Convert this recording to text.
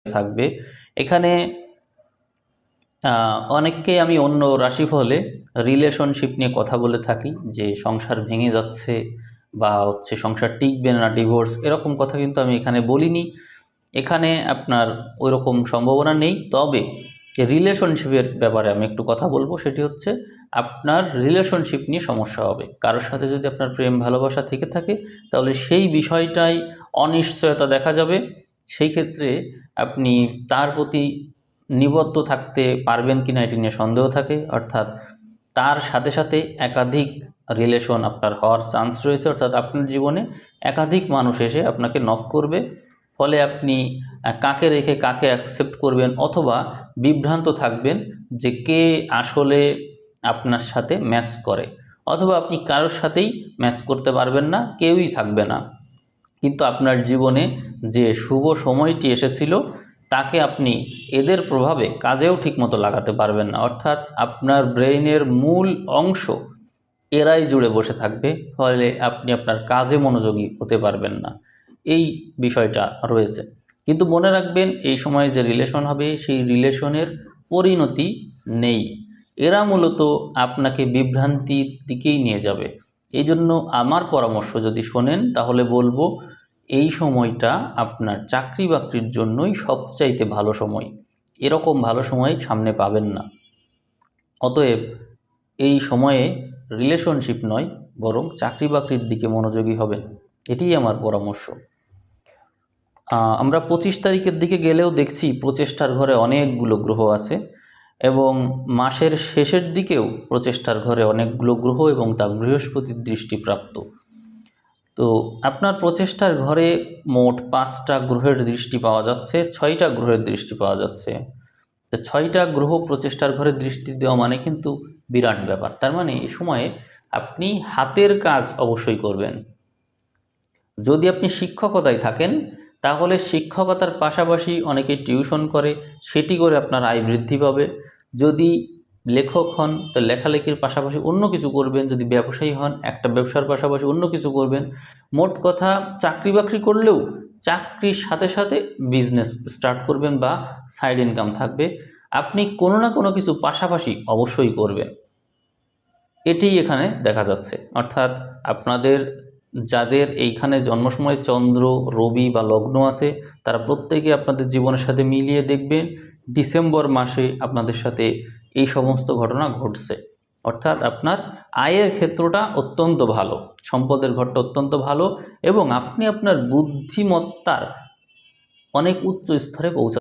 থাকবে। এখানে অনেককেই আমি অন্য রাশিফলে রিলেশনশিপ নিয়ে কথা বলে থাকি যে সংসার ভেঙে যাচ্ছে বা সংসার টিকবে না, ডিভোর্স, এরকম কথা কিন্তু আমি এখানে বলিনি। এখানে আপনার ওইরকম সম্ভাবনা নেই। তবে রিলেশনশিপের ব্যাপারে আমি একটু কথা বলবো, সেটি হচ্ছে আপনার রিলেশনশিপ নিয়ে সমস্যা হবে। কারোর সাথে যদি আপনার প্রেম ভালোবাসা থেকে থাকে তাহলে সেই বিষয়টাই অনিশ্চয়তা দেখা যাবে। সেই ক্ষেত্রে আপনি তার প্রতি নিবদ্ধ থাকতে পারবেন কিনা এটি নিয়ে সন্দেহ থাকে। অর্থাৎ তার সাথে সাথে একাধিক রিলেশন আপনার হওয়ার চান্স রয়েছে। অর্থাৎ আপনার জীবনে একাধিক মানুষ এসে আপনাকে নক করবে। ফলে আপনি কাকে রেখে কাকে অ্যাকসেপ্ট করবেন, অথবা বিভ্রান্ত থাকবেন যে কে আসলে আপনার সাথে ম্যাচ করে, অথবা আপনি কারোর সাথেই ম্যাচ করতে পারবেন না, কেউই থাকবে না। কিন্তু আপনার জীবনে যে শুভ সময়টি এসেছিল তাকে আপনি এদের প্রভাবে কাজেও ঠিকমতো লাগাতে পারবেন না। অর্থাৎ আপনার ব্রেইনের মূল অংশ এরাই জুড়ে বসে থাকবে, ফলে আপনি আপনার কাজে মনোযোগী হতে পারবেন না। এই বিষয়টা রয়েছে। কিন্তু মনে রাখবেন, এই সময় যে রিলেশন হবে সেই রিলেশনের পরিণতি নেই। এরা মূলত আপনাকে বিভ্রান্তির দিকেই নিয়ে যাবে। এই জন্য আমার পরামর্শ যদি শোনেন তাহলে বলবো, এই সময়টা আপনার চাকরি বাকরির জন্যই সবচাইতে ভালো সময়। এরকম ভালো সময় সামনে পাবেন না। অতএব এই সময়ে রিলেশনশিপ নয়, বরং চাকরি বাকরির দিকে মনোযোগী হবেন, এটিই আমার পরামর্শ। আমরা 25 তারিখের দিকে গেলেও দেখছি প্রচেষ্টার ঘরে অনেকগুলো গ্রহ আছে, এবং মাসের শেষের দিকেও প্রচেষ্টার ঘরে অনেকগুলো গ্রহ এবং তা বৃহস্পতির দৃষ্টিপ্রাপ্ত। তো আপনার প্রচেষ্টার ঘরে মোট 5টা গ্রহের দৃষ্টি পাওয়া যাচ্ছে, 6টা গ্রহের দৃষ্টি পাওয়া যাচ্ছে। তো 6টা গ্রহ প্রচেষ্টার ঘরে দৃষ্টি দেওয়া মানে কিন্তু বিরাট ব্যাপার। তার মানে এই সময়ে আপনি হাতের কাজ অবশ্যই করবেন। যদি আপনি শিক্ষকতায় থাকেন তাহলে শিক্ষকতার পাশাপাশি অনেকে টিউশন করে, সেটি করে আপনার আয় বৃদ্ধি পাবে। যদি লেখক হন তো লেখালেখির পাশাপাশি অন্য কিছু করবেন। যদি ব্যবসায়ী হন একটা ব্যবসার পাশাপাশি অন্য কিছু করবেন। মোট কথা, চাকরি বাকরি করলেও চাকরির সাথে সাথে বিজনেস স্টার্ট করবেন বা সাইড ইনকাম থাকবে। আপনি কোনো না কোনো কিছু পাশাপাশি অবশ্যই করবেন, এটিই এখানে দেখা যাচ্ছে। অর্থাৎ আপনাদের যাদের এইখানে জন্ম সময় চন্দ্র, রবি বা লগ্ন আছে, তারা প্রত্যেকে আপনাদের জীবনের সাথে মিলিয়ে দেখবেন ডিসেম্বর মাসে আপনাদের সাথে এই সমস্ত ঘটনা ঘটছে। অর্থাৎ আপনার আয়ের ক্ষেত্রটা অত্যন্ত ভালো, সম্পদের ঘরটা অত্যন্ত ভালো, এবং আপনি আপনার বুদ্ধিমত্তার অনেক উচ্চ স্তরে পৌঁছা